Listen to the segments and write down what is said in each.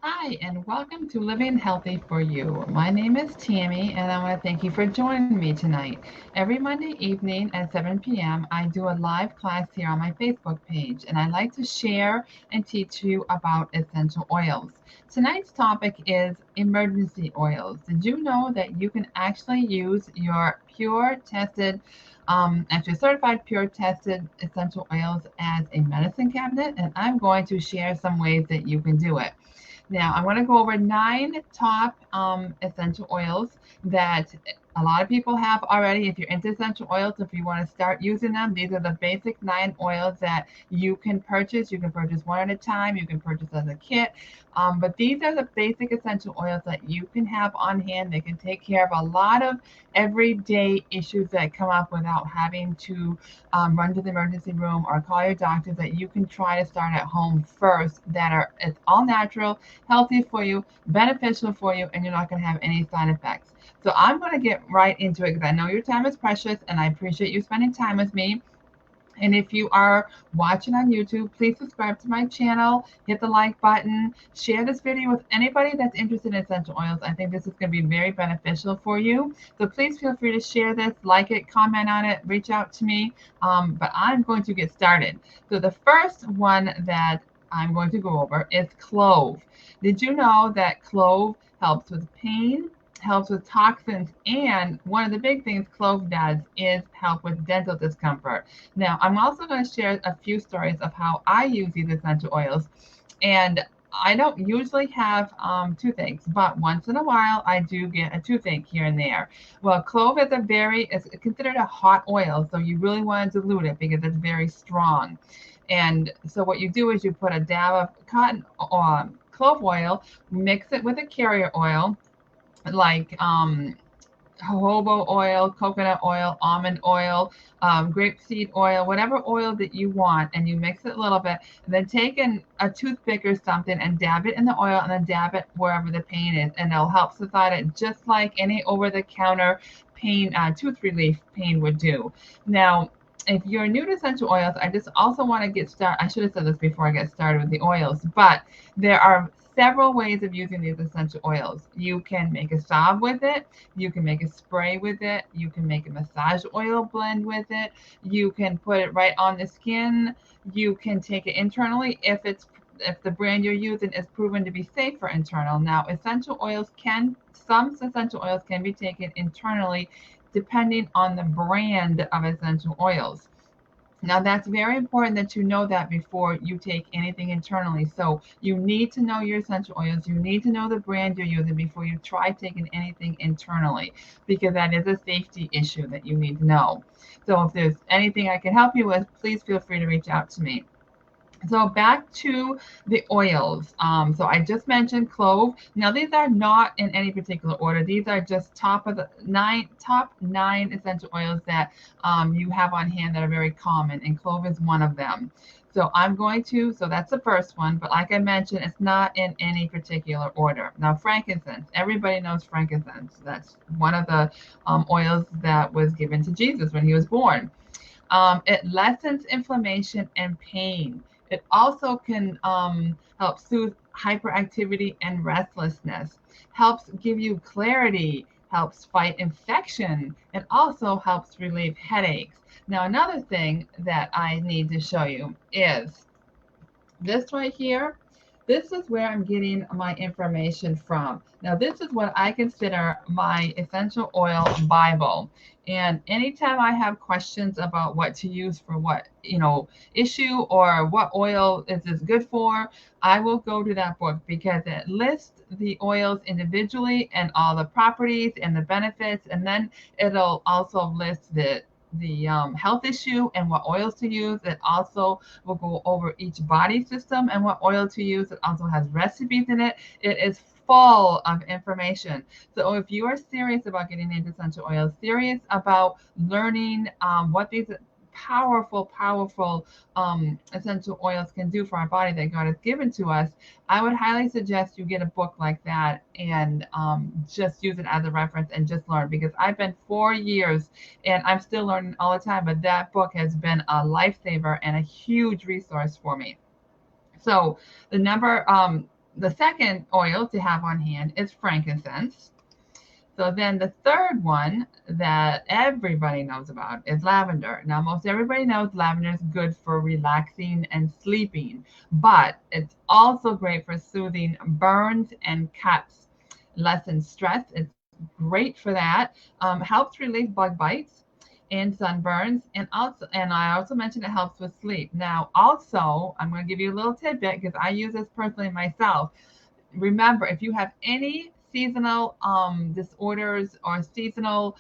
Hi, and welcome to Living Healthy for You. My name is Tammy, and I want to thank you for joining me tonight. Every Monday evening at 7 p.m., I do a live class here on my Facebook page, and I like to share and teach you about essential oils. Tonight's topic is emergency oils. Did you know that you can actually use your actually certified pure tested essential oils as a medicine cabinet? And I'm going to share some ways that you can do it. Now, I want to go over 9 top essential oils that a lot of people have already. If you're into essential oils, if you want to start using them, these are the basic 9 oils that you can purchase. You can purchase one at a time, you can purchase as a kit. But these are the basic essential oils that you can have on hand. They can take care of a lot of everyday issues that come up without having to run to the emergency room or call your doctor, that you can try to start at home first, that are it's all natural, healthy for you, beneficial for you, and you're not going to have any side effects. So I'm going to get right into it because I know your time is precious and I appreciate you spending time with me. And if you are watching on YouTube, please subscribe to my channel, hit the like button, share this video with anybody that's interested in essential oils. I think this is going to be very beneficial for you. So please feel free to share this, like it, comment on it, reach out to me. But I'm going to get started. So the first one that I'm going to go over is clove. Did you know that clove helps with pain, helps with toxins, and one of the big things clove does is help with dental discomfort? Now, I'm also going to share a few stories of how I use these essential oils. And I don't usually have toothaches, but once in a while I do get a toothache here and there. Well, clove is it's considered a hot oil, so you really want to dilute it because it's very strong. And so what you do is you put a dab of clove oil, mix it with a carrier oil, like jojoba oil, coconut oil, almond oil, grapeseed oil, whatever oil that you want, and you mix it a little bit. And then take a toothpick or something and dab it in the oil, and then dab it wherever the pain is, and it'll help subside it just like any over-the-counter pain, tooth relief pain would do. Now, if you're new to essential oils, I just also want to get started. I should have said this before I get started with the oils, but there are several ways of using these essential oils. You can make a salve with it, you can make a spray with it, you can make a massage oil blend with it, you can put it right on the skin, you can take it internally if the brand you're using is proven to be safe for internal. Now, some essential oils can be taken internally depending on the brand of essential oils. Now, that's very important that you know that before you take anything internally. So, you need to know your essential oils. You need to know the brand you're using before you try taking anything internally, because that is a safety issue that you need to know. So, if there's anything I can help you with, please feel free to reach out to me. So back to the oils. So I just mentioned clove. Now these are not in any particular order. These are just top nine essential oils that you have on hand that are very common, and clove is one of them. So that's the first one, but like I mentioned, it's not in any particular order. Now, frankincense, everybody knows frankincense. That's one of the oils that was given to Jesus when he was born. It lessens inflammation and pain. It also can help soothe hyperactivity and restlessness, helps give you clarity, helps fight infection, and also helps relieve headaches. Now, another thing that I need to show you is this right here. This is where I'm getting my information from. Now, this is what I consider my essential oil Bible. And anytime I have questions about what to use for what, issue, or what oil is this good for, I will go to that book because it lists the oils individually and all the properties and the benefits. And then it'll also list the health issue and what oils to use. It also will go over each body system and what oil to use. It also has recipes in it. It is full of information. So if you are serious about getting into essential oils, serious about learning what these powerful essential oils can do for our body that God has given to us, I would highly suggest you get a book like that and just use it as a reference and just learn, because I've been 4 years and I'm still learning all the time. But that book has been a lifesaver and a huge resource for me. So the the second oil to have on hand is frankincense. So then the third one that everybody knows about is lavender. Now, most everybody knows lavender is good for relaxing and sleeping, but it's also great for soothing burns and cuts, lessen stress. It's great for that. Helps relieve bug bites and sunburns, and I also mentioned it helps with sleep. Now, also, I'm going to give you a little tidbit because I use this personally myself. Remember, if you have any seasonal disorders or seasonal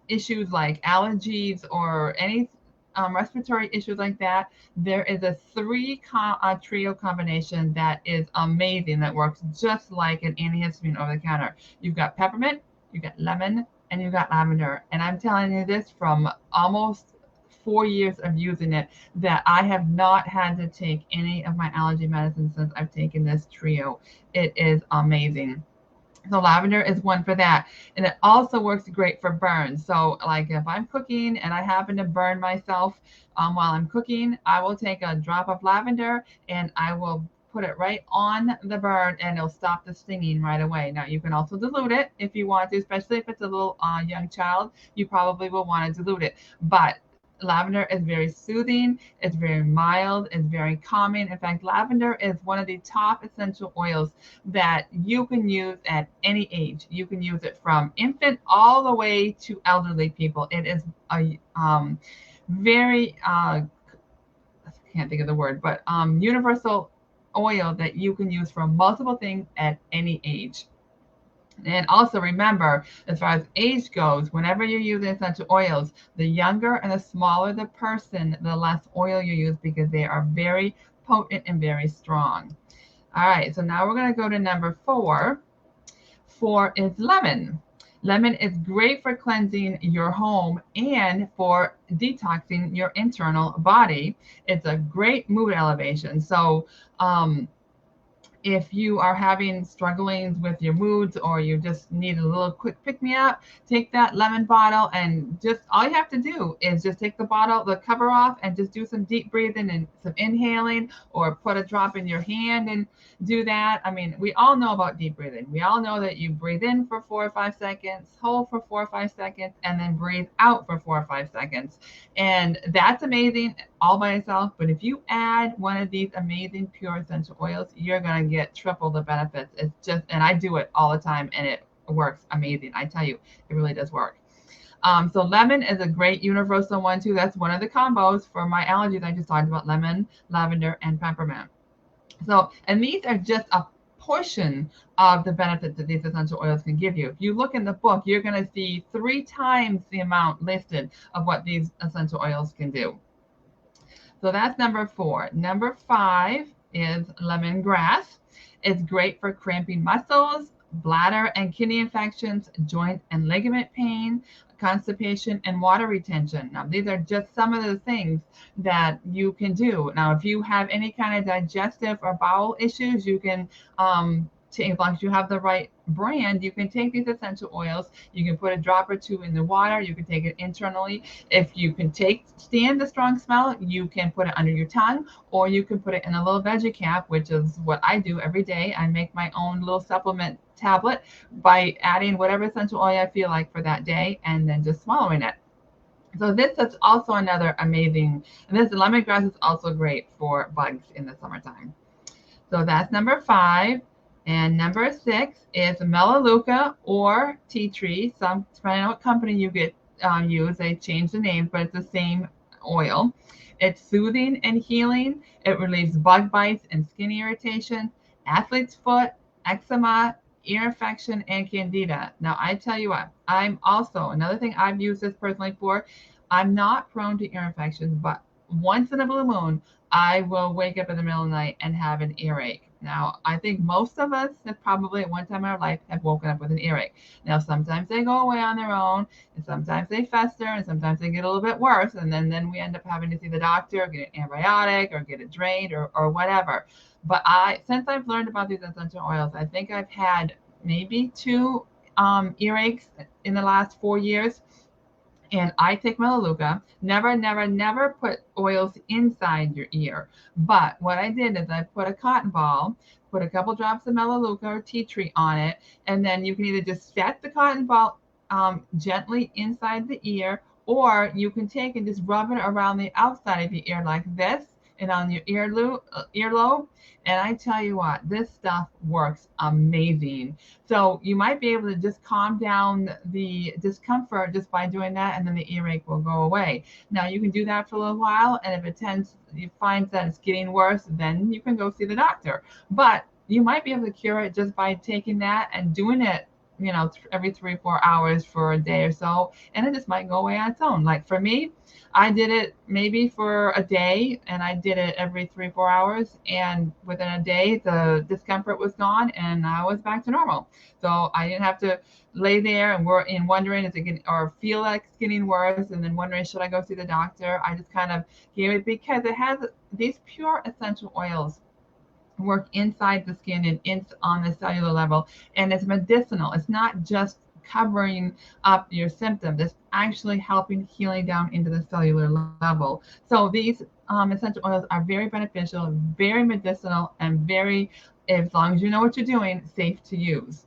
issues like allergies or any respiratory issues like that, there is a trio combination that is amazing that works just like an antihistamine over the counter. You've got peppermint, you've got lemon, and you've got lavender. And I'm telling you this from almost 4 years of using it, that I have not had to take any of my allergy medicine since I've taken this trio. It is amazing. So lavender is one for that. And it also works great for burns. So like if I'm cooking and I happen to burn myself while I'm cooking, I will take a drop of lavender and I will put it right on the burn and it'll stop the stinging right away. Now you can also dilute it if you want to, especially if it's a little young child, you probably will want to dilute it. But lavender is very soothing, it's very mild, it's very calming. In fact, lavender is one of the top essential oils that you can use at any age. You can use it from infant all the way to elderly people. It is a very, I can't think of the word, but universal oil that you can use for multiple things at any age. And also remember, as far as age goes, whenever you're using essential oils, the younger and the smaller the person, the less oil you use because they are very potent and very strong. All right, so now we're going to go to number 4. 4 is lemon. Lemon is great for cleansing your home and for detoxing your internal body. It's a great mood elevation. So, if you are having strugglings with your moods or you just need a little quick pick me up, take that lemon bottle and just all you have to do is just take the bottle, the cover off, and just do some deep breathing and some inhaling, or put a drop in your hand and do that. I mean, we all know about deep breathing. We all know that you breathe in for 4 or 5 seconds, hold for 4 or 5 seconds, and then breathe out for 4 or 5 seconds. And that's amazing all by itself. But if you add one of these amazing pure essential oils, you're going to get triple the benefits. It's just, and I do it all the time and it works amazing. I tell you, it really does work. So lemon is a great universal one too. That's one of the combos for my allergies. I just talked about lemon, lavender, and peppermint. So, and these are just a portion of the benefits that these essential oils can give you. If you look in the book, you're going to see 3 times the amount listed of what these essential oils can do. So that's number 4. Number 5 is lemongrass. It's great for cramping muscles, bladder and kidney infections, joint and ligament pain, constipation, and water retention. Now, these are just some of the things that you can do. Now, if you have any kind of digestive or bowel issues, you can as long as you have the right brand, you can take these essential oils. You can put a drop or 2 in the water. You can take it internally. If you can stand the strong smell, you can put it under your tongue, or you can put it in a little veggie cap, which is what I do every day. I make my own little supplement tablet by adding whatever essential oil I feel like for that day and then just swallowing it. So this is also another amazing, and this lemongrass is also great for bugs in the summertime. So that's number 5. And number 6 is Melaleuca or Tea Tree. Some, depending on what company you get use, they change the name, but it's the same oil. It's soothing and healing. It relieves bug bites and skin irritation, athlete's foot, eczema, ear infection, and candida. Now, I tell you what, I'm also, another thing I've used this personally for, I'm not prone to ear infections, but once in a blue moon, I will wake up in the middle of the night and have an earache. Now, I think most of us have probably at one time in our life have woken up with an earache. Now, sometimes they go away on their own, and sometimes they fester, and sometimes they get a little bit worse, and then we end up having to see the doctor, or get an antibiotic, or get it drained, or whatever. But since I've learned about these essential oils, I think I've had maybe 2 earaches in the last 4 years. And I take Melaleuca. Never, never, never put oils inside your ear. But what I did is I put a cotton ball, put a couple drops of Melaleuca or tea tree on it, and then you can either just set the cotton ball gently inside the ear, or you can take and just rub it around the outside of your ear like this and on your earlobe. And I tell you what, this stuff works amazing. So you might be able to just calm down the discomfort just by doing that, and then the earache will go away. Now you can do that for a little while, and if you find that it's getting worse, then you can go see the doctor. But you might be able to cure it just by taking that and doing it, every 3 or 4 hours for a day or so, and it just might go away on its own. Like for me, I did it maybe for a day, and I did it every 3 or 4 hours, and within a day the discomfort was gone and I was back to normal. So I didn't have to lay there and wondering is it getting, or feel like it's getting worse, and then wondering should I go see the doctor. I just kind of gave it, because it has these pure essential oils work inside the skin and on the cellular level, and it's medicinal. It's not just covering up your symptoms, it's actually helping healing down into the cellular level. So these essential oils are very beneficial, very medicinal, and very, as long as you know what you're doing, safe to use.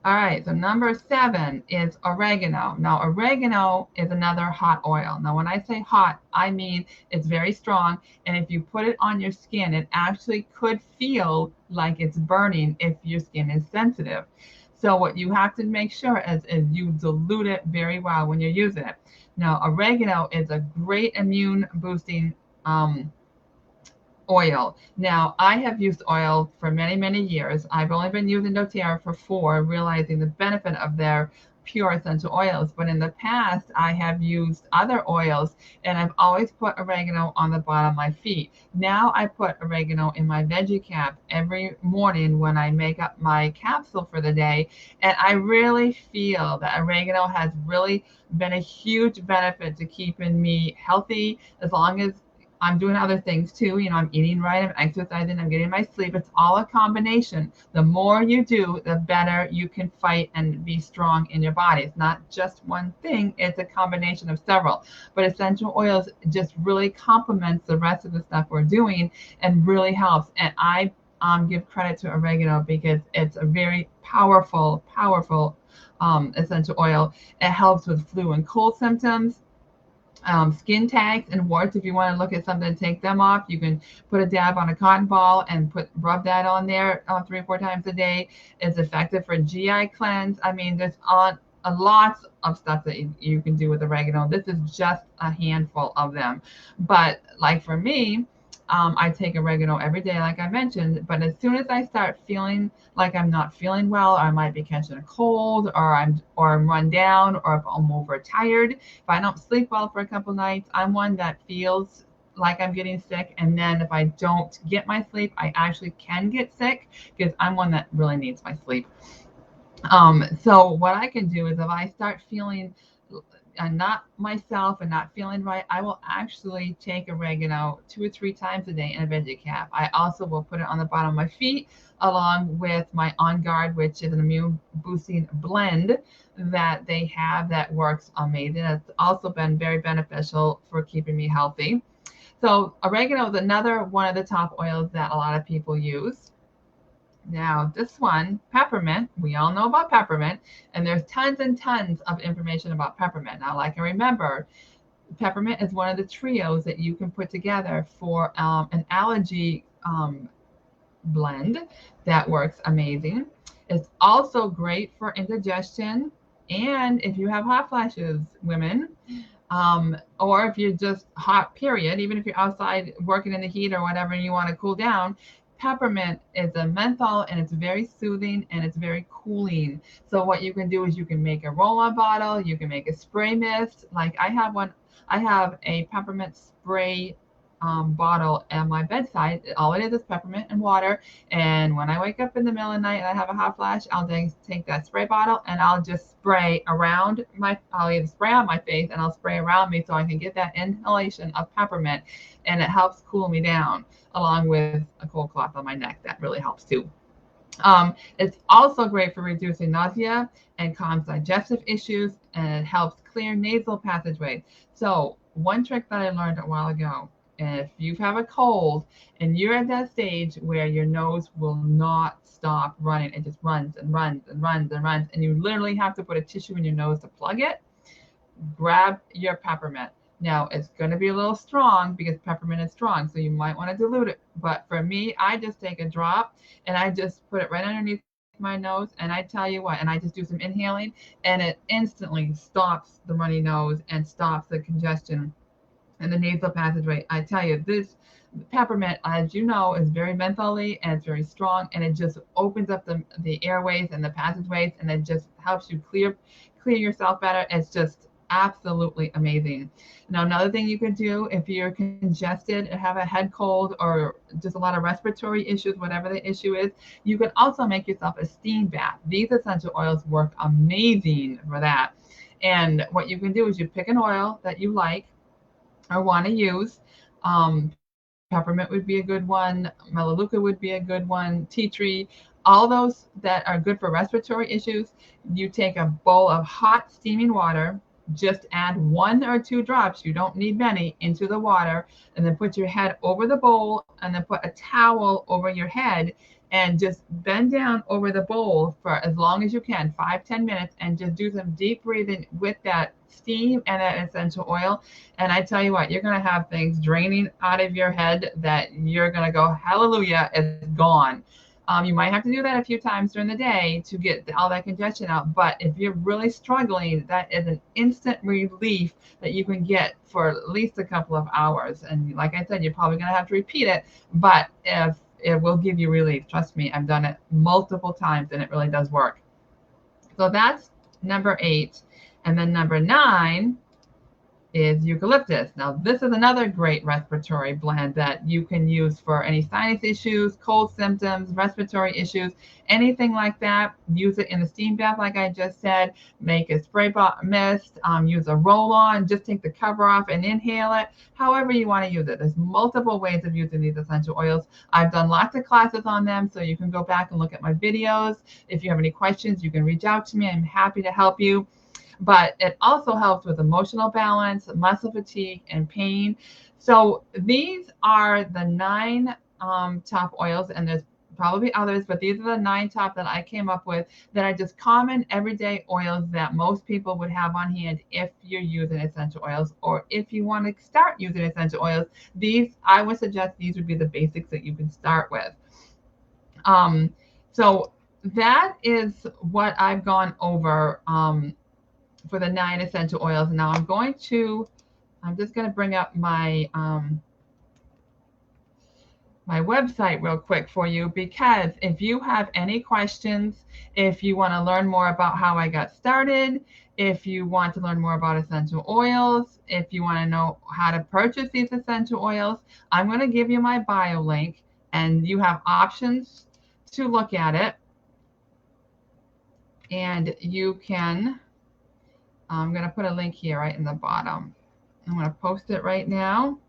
All right, so number 7 is oregano. Now, oregano is another hot oil. Now, when I say hot, I mean it's very strong, and if you put it on your skin, it actually could feel like it's burning if your skin is sensitive. So what you have to make sure is you dilute it very well when you're using it. Now, oregano is a great immune boosting oil. Now, I have used oil for many, many years. I've only been using doTERRA for 4, realizing the benefit of their pure essential oils. But in the past, I have used other oils, and I've always put oregano on the bottom of my feet. Now I put oregano in my veggie cap every morning when I make up my capsule for the day. And I really feel that oregano has really been a huge benefit to keeping me healthy, as long as I'm doing other things too. I'm eating right, I'm exercising, I'm getting my sleep. It's all a combination. The more you do, the better you can fight and be strong in your body. It's not just one thing, it's a combination of several. But essential oils just really complements the rest of the stuff we're doing and really helps. And I give credit to oregano because it's a very powerful, powerful essential oil. It helps with flu and cold symptoms. Skin tags and warts. If you want to look at something to take them off, you can put a dab on a cotton ball and rub that on there 3 or 4 times a day. It's effective for GI cleanse. I mean, there's a lots of stuff that you can do with oregano. This is just a handful of them. But like for me, I take oregano every day, like I mentioned, but as soon as I start feeling like I'm not feeling well, or I might be catching a cold, or I'm run down, or if I'm overtired, if I don't sleep well for a couple nights, I'm one that feels like I'm getting sick. And then if I don't get my sleep, I actually can get sick, because I'm one that really needs my sleep. So what I can do is, if I start feeling not myself and not feeling right, I will actually take oregano 2 or 3 times a day in a veggie cap. I also will put it on the bottom of my feet, along with my On Guard, which is an immune boosting blend that they have that works amazing. It's also been very beneficial for keeping me healthy. So oregano is another one of the top oils that a lot of people use. Now, this one, peppermint, we all know about peppermint, and there's tons and tons of information about peppermint. Now, like I remember, peppermint is one of the trios that you can put together for an allergy blend that works amazing. It's also great for indigestion, and if you have hot flashes, women, or if you're just hot, period, even if you're outside working in the heat or whatever and you want to cool down, peppermint is a menthol, and it's very soothing and it's very cooling. So what you can do is you can make a roll-on bottle, you can make a spray mist. Like I have a peppermint spray bottle at my bedside. All it is peppermint and water. And when I wake up in the middle of the night and I have a hot flash, I'll take that spray bottle and I'll just spray around I'll either spray on my face and I'll spray around me, so I can get that inhalation of peppermint, and it helps cool me down, along with a cold cloth on my neck. That really helps too. It's also great for reducing nausea and calms digestive issues. and it helps clear nasal passageway. So one trick that I learned a while ago, if you have a cold and you're at that stage where your nose will not stop running, it just runs and runs and runs and runs, and you literally have to put a tissue in your nose to plug it, grab your peppermint. Now it's going to be a little strong because peppermint is strong, so you might want to dilute it. But for me, I just take a drop and I just put it right underneath my nose, and I tell you what, and I just do some inhaling, and it instantly stops the runny nose and stops the congestion in the nasal passageway. I tell you, this peppermint, as you know, is very mentholy and it's very strong, and it just opens up the airways and the passageways, and it just helps you clear yourself better. It's just absolutely amazing. Now, another thing you could do if you're congested and have a head cold or just a lot of respiratory issues, whatever the issue is, you can also make yourself a steam bath. These essential oils work amazing for that. And what you can do is you pick an oil that you like or want to use. Peppermint would be a good one. Melaleuca would be a good one. Tea tree, all those that are good for respiratory issues. You take a bowl of hot steaming water, just add 1 or 2 drops, you don't need many, into the water, and then put your head over the bowl and then put a towel over your head and just bend down over the bowl for as long as you can, 5-10 minutes, and just do some deep breathing with that steam and that essential oil. And I tell you what, you're going to have things draining out of your head that you're going to go, hallelujah, it's gone. You might have to do that a few times during the day to get all that congestion out. But if you're really struggling, that is an instant relief that you can get for at least a couple of hours. And like I said, you're probably going to have to repeat it. But if it will give you relief, trust me, I've done it multiple times and it really does work. So that's number 8. And then number 9 is eucalyptus. Now, this is another great respiratory blend that you can use for any sinus issues, cold symptoms, respiratory issues, anything like that. Use it in a steam bath, like I just said. Make a spray mist, use a roll-on, just take the cover off and inhale it. However you want to use it. There's multiple ways of using these essential oils. I've done lots of classes on them, so you can go back and look at my videos. If you have any questions, you can reach out to me. I'm happy to help you. But it also helps with emotional balance, muscle fatigue, and pain. So these are the 9 top oils, and there's probably others, but these are the 9 top that I came up with that are just common everyday oils that most people would have on hand if you're using essential oils, or if you want to start using essential oils. These, I would suggest these would be the basics that you can start with. So that is what I've gone over for the 9 essential oils. Now I'm just going to bring up my my website real quick for you, because if you have any questions, if you want to learn more about how I got started, if you want to learn more about essential oils, if you want to know how to purchase these essential oils, I'm going to give you my bio link, and you have options to look at it. And you can, I'm going to put a link here right in the bottom. I'm going to post it right now.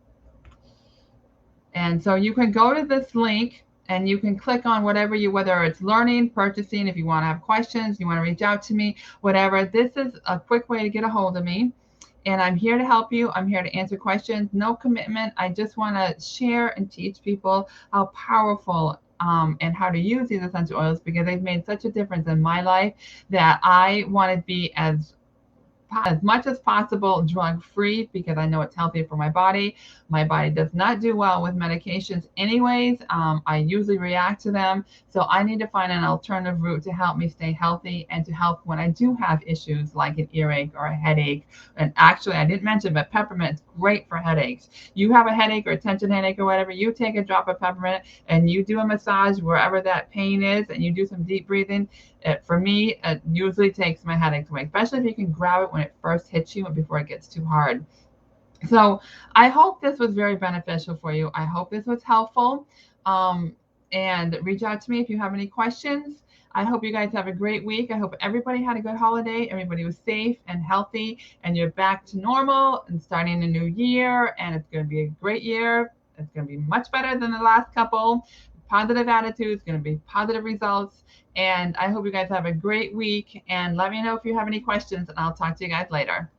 And so you can go to this link and you can click on whatever whether it's learning, purchasing, if you want to have questions, you want to reach out to me, whatever. This is a quick way to get a hold of me. And I'm here to help you. I'm here to answer questions. No commitment. I just want to share and teach people how powerful and how to use these essential oils, because they've made such a difference in my life that I want to be as much as possible drug-free, because I know it's healthy for my body. My body does not do well with medications anyways. I usually react to them. So I need to find an alternative route to help me stay healthy and to help when I do have issues like an earache or a headache. And actually, I didn't mention, but peppermint is great for headaches. You have a headache or a tension headache or whatever, you take a drop of peppermint and you do a massage wherever that pain is, and you do some deep breathing. For me, it usually takes my headaches away, especially if you can grab it when it first hits you and before it gets too hard. So I hope this was very beneficial for you. I hope this was helpful. And reach out to me if you have any questions. I hope you guys have a great week. I hope everybody had a good holiday. Everybody was safe and healthy, and you're back to normal and starting a new year. And it's going to be a great year. It's going to be much better than the last couple. positive attitudes, going to be positive results. And I hope you guys have a great week. And let me know if you have any questions, and I'll talk to you guys later.